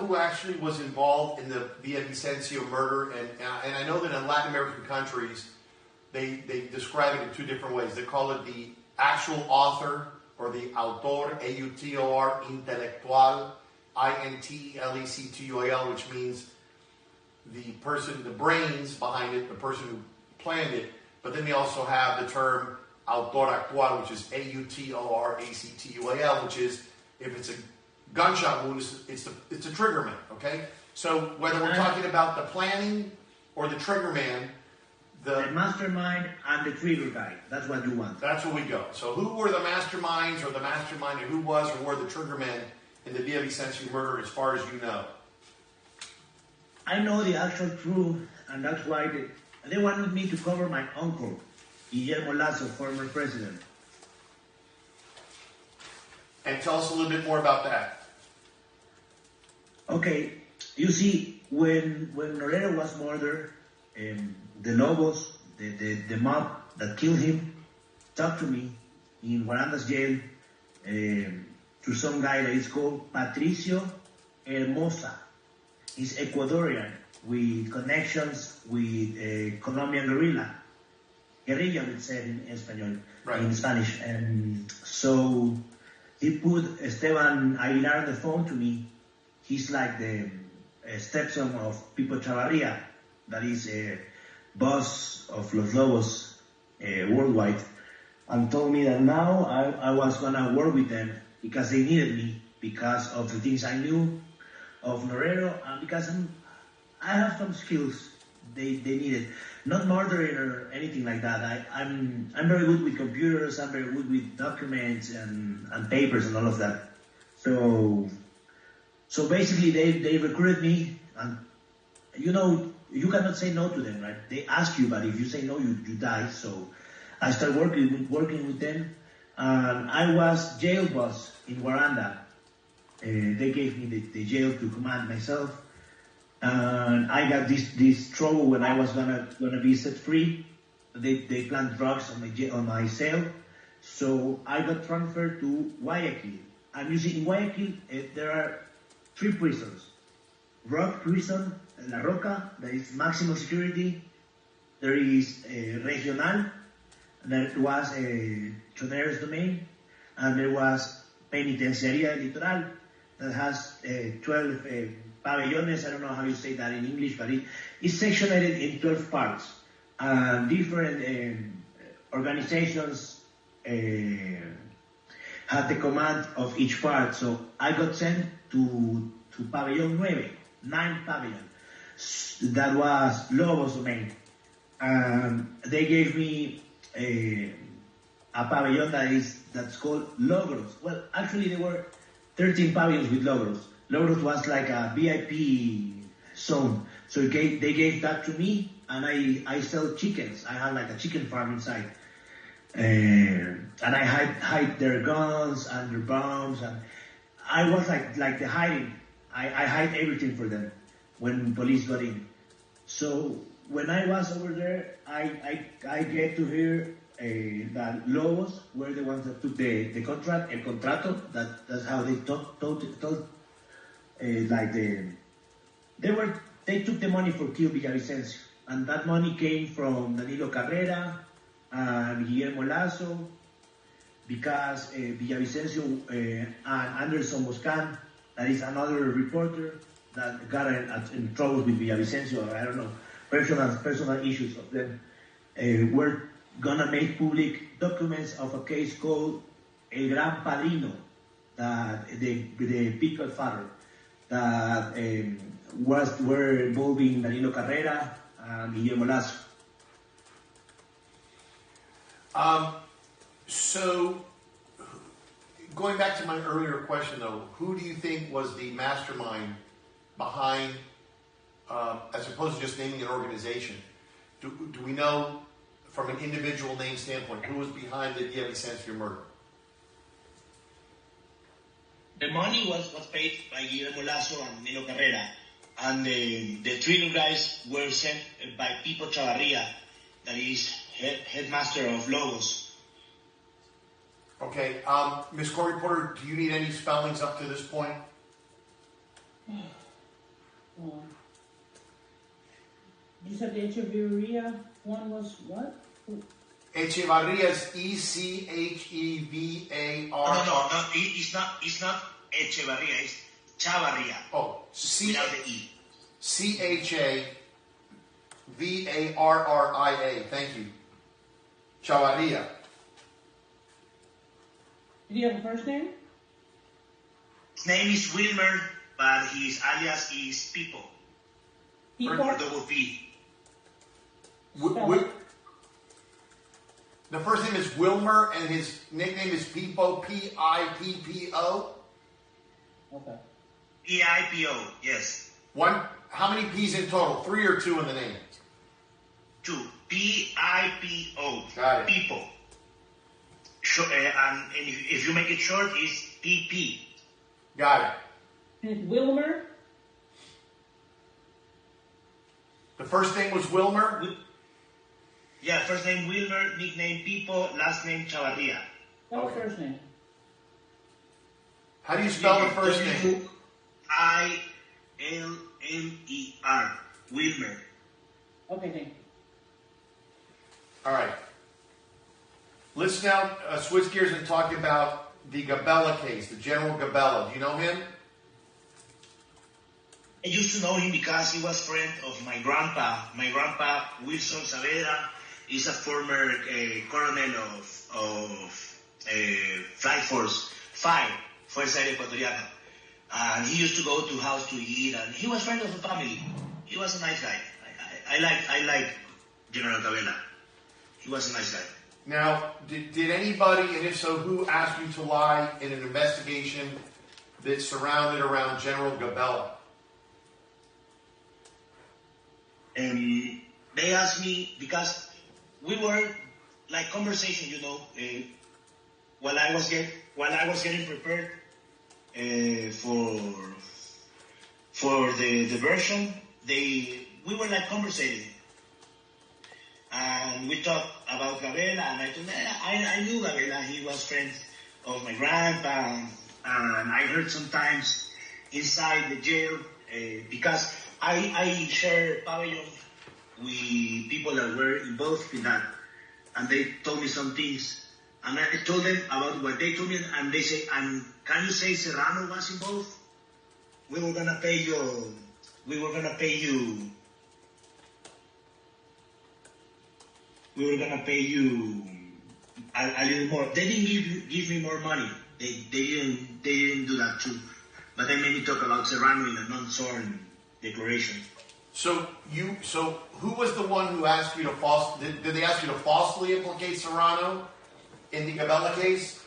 who actually was involved in the Villavicencio murder? And I know that in Latin American countries, they describe it in two different ways. They call it the actual author, or the autor, A-U-T-O-R, intelectual, I-N-T-E-L-E-C-T-U-A-L, which means the person, the brains behind it, the person who planned it. But then they also have the term autor actual, which is A-U-T-O-R-A-C-T-U-A-L, which is, if it's a gunshot wound, it's a trigger man, okay? So whether we're talking about the planning or the trigger man, the mastermind and the trigger guy, that's what you want. That's where we go. So who were the masterminds, or the mastermind, and who was or were the trigger men in the Villavicencio murder, as far as you know? I know the actual truth, and that's why they wanted me to cover my uncle, Guillermo Lasso, former president. And tell us a little bit more about that. Okay, you see, when Carrera was murdered, the Lobos, the mob that killed him, talked to me in Guaranda's jail to some guy that is called Patricio Hermosa. He's Ecuadorian with connections with Colombian guerrilla, we said in Espanol, right, in Spanish. And so he put Esteban Aguilar on the phone to me. He's like the stepson of Pipo Chavarria, that is a boss of Los Lobos worldwide, and told me that now I was going to work with them because they needed me, because of the things I knew of Norero, and because I have some skills they needed. Not murdering or anything like that. I'm very good with computers, I'm very good with documents and papers and all of that. So basically they recruited me, and you know, you cannot say no to them, right? They ask you, but if you say no, you die. So I started working with them, and I was jail boss in Guaranda. They gave me the jail to command myself, and I got this trouble when I was gonna be set free. They planted drugs on my cell, so I got transferred to Guayaquil. And you see, in Guayaquil there are 3 prisons: Rock Prison, La Roca, that is maximum security. There is Regional, that was Choneros Domain, and there was Penitenciaria Litoral, that has 12 pabellones. I don't know how you say that in English, but it's sectioned in 12 parts. And different organizations had the command of each part. So I got sent to Pabellon 9 pavilion. That was Lobos Domain. They gave me a pavilion that's called Logros. Well, actually there were 13 pavilions with Logros. Logros was like a VIP zone. So they gave that to me, and I sell chickens. I had like a chicken farm inside. And I hide their guns and their bombs, and I was like the hiding. I hide everything for them when police got in. So when I was over there, I get to hear that Lobos were the ones that took the contract, el contrato. That's how they told they took the money for kill Villavicencio, and that money came from Danilo Carrera and Guillermo Lasso, because Villavicencio and Anderson Boscan, that is another reporter that got in trouble with Villavicencio, I don't know, personal issues of them, were gonna make public documents of a case called El Gran Padrino, that the Pickle Father, that were involving Danilo Carrera and Guillermo Lasso. So, going back to my earlier question, though, who do you think was the mastermind behind, as opposed to just naming an organization? Do we know, from an individual name standpoint, who was behind the Villavicencio murder? The money was paid by Guillermo Lasso and Danilo Carrera, and the three guys were sent by Pipo Chavarria, that is headmaster of Lobos. Okay, Ms. Court Reporter, do you need any spellings up to this point? You said the Echevarria one was what? Echevarria is Echevarr. No, it's not Echevarria, it's Chavarria. Oh, Without the E. Chavarria. Thank you. Chavarria. Did he have a first name? His name is Wilmer, but his alias is People. People? Or double P. The first name is Wilmer, and his nickname is Pipo, P-I-P-P-O. Okay. P-I-P-O, yes. How many P's in total? 3 or 2 in the name? 2. P-I-P-O. Got it. People. And if you make it short, it's P-P. Got it. And Wilmer? The first name was Wilmer? Yeah, first name Wilmer, nickname Pipo, last name Chavarria. That was first name. How do you spell the first name? I-L-M-E-R. Wilmer. Okay, thank you. All right. Let's now switch gears and talk about the Gabella case, the General Gabella. Do you know him? I used to know him because he was friend of my grandpa. My grandpa, Wilson Saavedra, is a former colonel of Flight Force 5, Fuerza Aérea Ecuatoriana. And he used to go to house to eat, and he was friend of the family. He was a nice guy. I like General Gabella. He was a nice guy. Now, did anybody, and if so, who asked you to lie in an investigation that surrounded around General Gabella? They asked me because we were like conversation, while I was getting prepared for the version. We were like conversating, and we talked about Gabella, and I told I knew Gabella. He was friend of my grandpa, and I heard sometimes inside the jail because I share pavilion with people that were involved in that, and they told me some things, and I told them about what they told me, and they say, "And can you say Serrano was involved? We were gonna pay you a little more." They didn't give me more money. They didn't do that too, but they made me talk about Serrano in a non-sworn declaration. So who was the one who asked you to did they ask you to falsely implicate Serrano in the Gabella case?